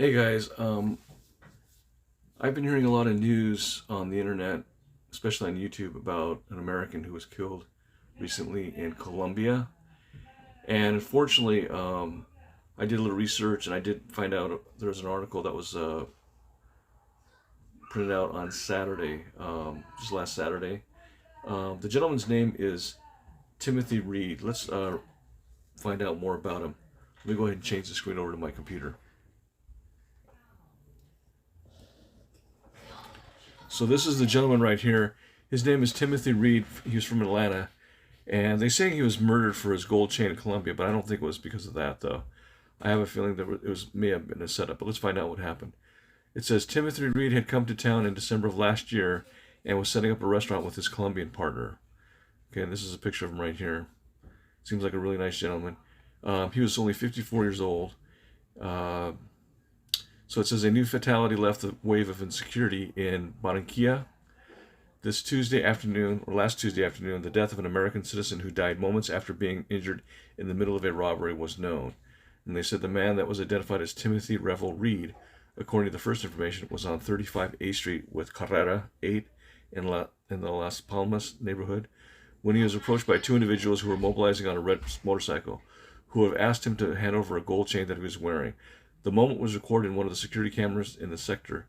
Hey guys, I've been hearing a lot of news on the internet, especially on YouTube, about an American who was killed recently in Colombia. And unfortunately, I did a little research and I did find out there was an article that was printed out on Saturday, just last Saturday. The gentleman's name is Timothy Reed. Let's find out more about him. Let me go ahead and change the screen over to my computer. So this is the gentleman right here. His name is Timothy Reed. He was from Atlanta, and they say he was murdered for his gold chain in Colombia, but I don't think it was because of that, though. I have a feeling that it was may have been a setup, but let's find out what happened. It says Timothy Reed had come to town in December of last year and was setting up a restaurant with his Colombian partner. Okay, and this is a picture of him right here. Seems like a really nice gentleman. He was only 54 years old. Uh, so it says a new fatality left a wave of insecurity in Barranquilla. This Tuesday afternoon, or last Tuesday afternoon, the death of an American citizen who died moments after being injured in the middle of a robbery was known. And they said the man that was identified as Timothy Revell Reed, according to the first information, was on 35 A Street with Carrera 8 in the Las Palmas neighborhood when he was approached by two individuals who were mobilizing on a red motorcycle, who have asked him to hand over a gold chain that he was wearing. The moment was recorded in one of the security cameras in the sector.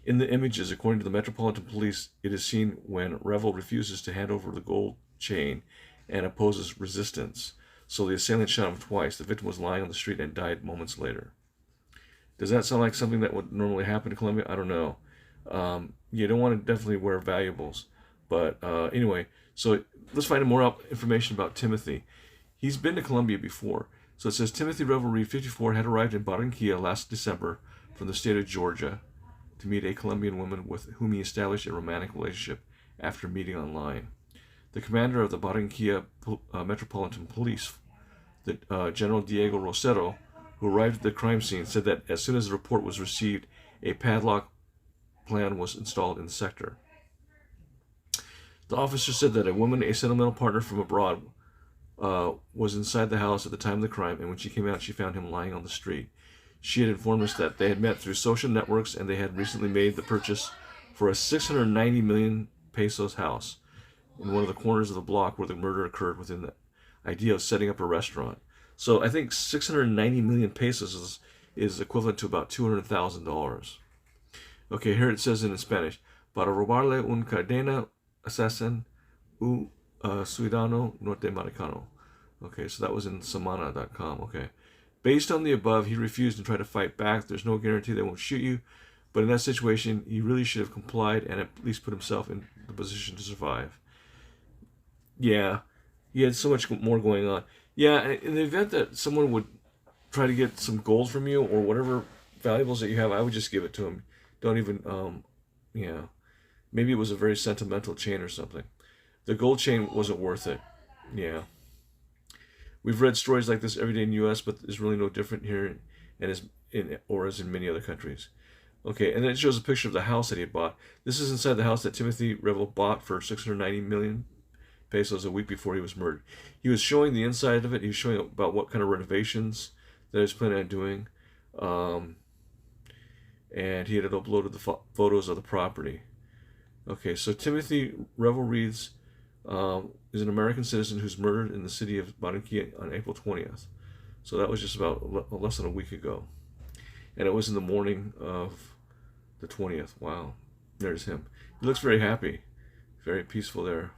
In the images, according to the Metropolitan Police, it is seen when Revell refuses to hand over the gold chain and opposes resistance. So the assailant shot him twice. The victim was lying on the street and died moments later. Does that sound like something that would normally happen in Colombia? I don't know. You don't want to definitely wear valuables. But anyway, so let's find more information about Timothy. He's been to Colombia before. So it says Timothy Revell Reed, 54, had arrived in Barranquilla last December from the state of Georgia to meet a Colombian woman with whom he established a romantic relationship after meeting online. The commander of the Barranquilla Metropolitan Police, General Diego Rosero, who arrived at the crime scene, said that as soon as the report was received, a padlock plan was installed in the sector. The officer said that a woman, a sentimental partner from abroad, was inside the house at the time of the crime, and when she came out, she found him lying on the street. She had informed us that they had met through social networks and they had recently made the purchase for a 690 million pesos house in one of the corners of the block where the murder occurred, within the idea of setting up a restaurant. So I think 690 million pesos is equivalent to about $200,000. Okay, here it says in Spanish, para robarle un cadena assassin u ciudadano norteamericano. Okay, so that was in Semana.com. Okay. Based on the above, he refused and tried to fight back. There's no guarantee they won't shoot you, but in that situation, he really should have complied and at least put himself in the position to survive. Yeah, he had so much more going on. Yeah, in the event that someone would try to get some gold from you or whatever valuables that you have, I would just give it to him. Don't even, yeah. Maybe it was a very sentimental chain or something. The gold chain wasn't worth it. Yeah. We've read stories like this every day in the U.S., but it's really no different here, and as in many other countries. Okay, and then it shows a picture of the house that he had bought. This is inside the house that Timothy Revell bought for 690 million pesos a week before he was murdered. He was showing the inside of it. He was showing about what kind of renovations that he was planning on doing, and he had uploaded the photos of the property. Okay, so Timothy Revell Reed's is an American citizen who's murdered in the city of Barranquilla on April 20th. So that was just about less than a week ago. And it was in the morning of the 20th. Wow. There's him. He looks very happy. Very peaceful there.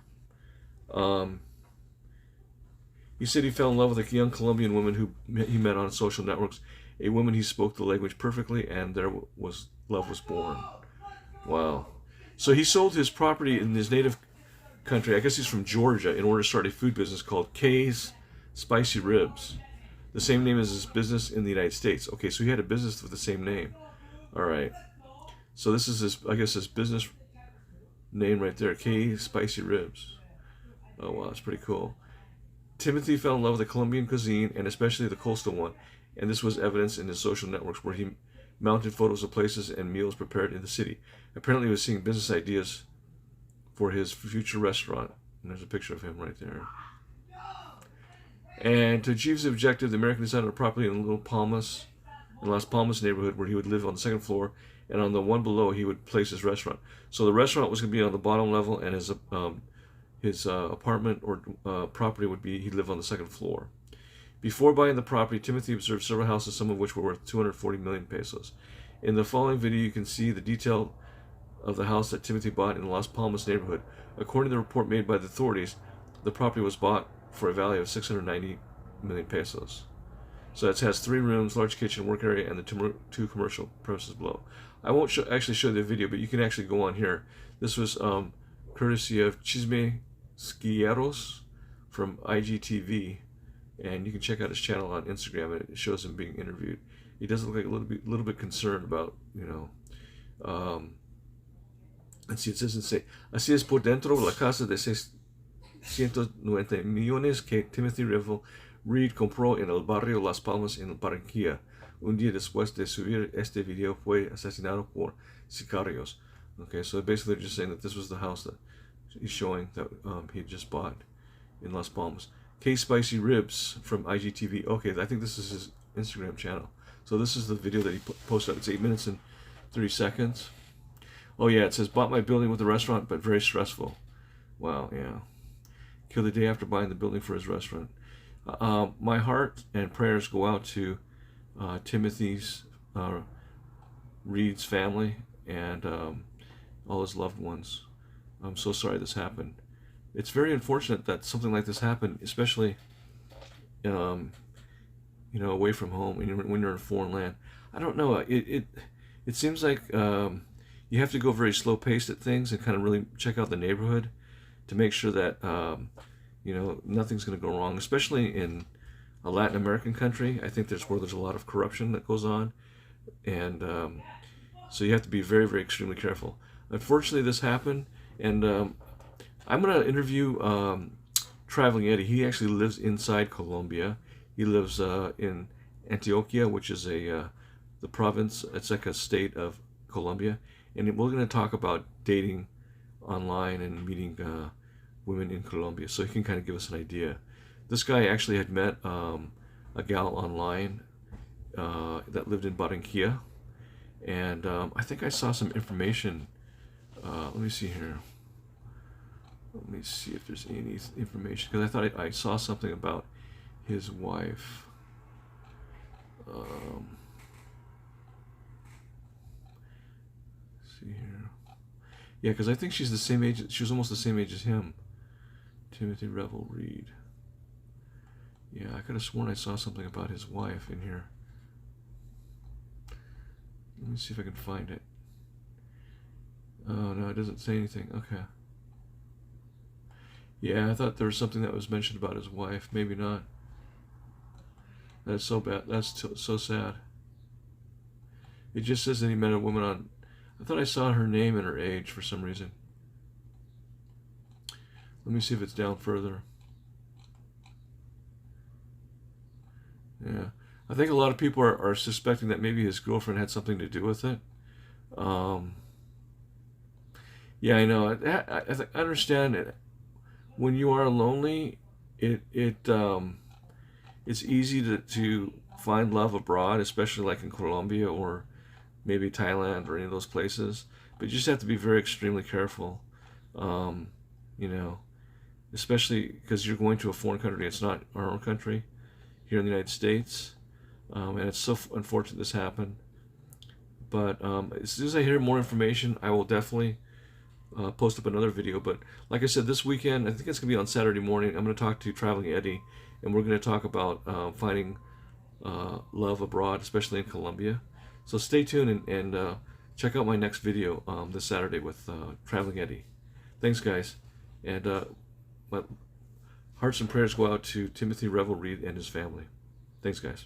He said he fell in love with a young Colombian woman who he met on social networks. A woman he spoke the language perfectly, and love was born. Wow. So he sold his property in his native country, I guess he's from Georgia, in order to start a food business called K's Spicy Ribs. The same name as his business in the United States. Okay, so he had a business with the same name. All right. So this is his business name right there, K's Spicy Ribs. Oh, wow, that's pretty cool. Timothy fell in love with the Colombian cuisine, and especially the coastal one, and this was evidenced in his social networks where he mounted photos of places and meals prepared in the city. Apparently he was seeing business ideas for his future restaurant. And there's a picture of him right there. And to achieve his objective, the American decided on a property in Las Palmas in Las Palmas neighborhood, where he would live on the second floor, and on the one below he would place his restaurant. So the restaurant was going to be on the bottom level, and his apartment or property would be, he'd live on the second floor. Before buying the property, Timothy observed several houses, some of which were worth 240 million pesos. In the following video, you can see the detail of the house that Timothy bought in the Las Palmas neighborhood. According to the report made by the authorities, the property was bought for a value of 690 million pesos. So it has 3 rooms, large kitchen, work area, and the 2 commercial premises below. I won't actually show the video, but you can actually go on here. This was courtesy of Chisme Skilleros from HeyKevTV, and you can check out his channel on Instagram, and it shows him being interviewed. He does look like a little bit concerned about, let's see, it says, así es por dentro la casa de 690 millones que Timothy Revell Reed compró en el barrio Las Palmas en Barranquilla. Un día después de subir este video fue asesinado por sicarios. Okay, so basically they're just saying that this was the house that he's showing that he had just bought in Las Palmas. K Spicy Ribs from HeyKevTV. Okay, I think this is his Instagram channel. So this is the video that he posted. It's 8 minutes and 30 seconds. Oh yeah, it says, bought my building with a restaurant, but very stressful. Wow, yeah. Killed the day after buying the building for his restaurant. My heart and prayers go out to Timothy's Reed's family and all his loved ones. I'm so sorry this happened. It's very unfortunate that something like this happened, especially away from home when you're in a foreign land. I don't know. It seems like you have to go very slow paced at things and kind of really check out the neighborhood to make sure that nothing's going to go wrong, especially in a Latin American country. I think there's a lot of corruption that goes on, and so you have to be very, very extremely careful. Unfortunately, this happened, and I'm going to interview Traveling Eddie. He actually lives inside Colombia. He lives in Antioquia, which is the province. It's like a state of Colombia, and we're going to talk about dating online and meeting women in Colombia, so he can kind of give us an idea. This guy actually had met a gal online that lived in Barranquilla, and I think I saw some information. Let me see here. Let me see if there's any information, because I thought I saw something about his wife. See here. Yeah, because I think she's the same age. She was almost the same age as him. Timothy Revell Reed. Yeah, I could have sworn I saw something about his wife in here. Let me see if I can find it. Oh, no, it doesn't say anything. Okay. Yeah, I thought there was something that was mentioned about his wife. Maybe not. That's so bad. That's so sad. It just says that he met a woman on... I thought I saw her name and her age for some reason. Let me see if it's down further. Yeah. I think a lot of people are suspecting that maybe his girlfriend had something to do with it. Yeah, I know. I understand it. When you are lonely, it's easy to find love abroad, especially like in Colombia or maybe Thailand or any of those places. But you just have to be very extremely careful, especially because you're going to a foreign country. It's not our own country here in the United States, and it's so unfortunate this happened. But as soon as I hear more information, I will definitely post up another video. But like I said, this weekend, I think it's going to be on Saturday morning, I'm going to talk to Traveling Eddie, and we're going to talk about finding love abroad, especially in Colombia. So stay tuned and check out my next video this Saturday with Traveling Eddie. Thanks, guys. And my hearts and prayers go out to Timothy Revell Reed and his family. Thanks, guys.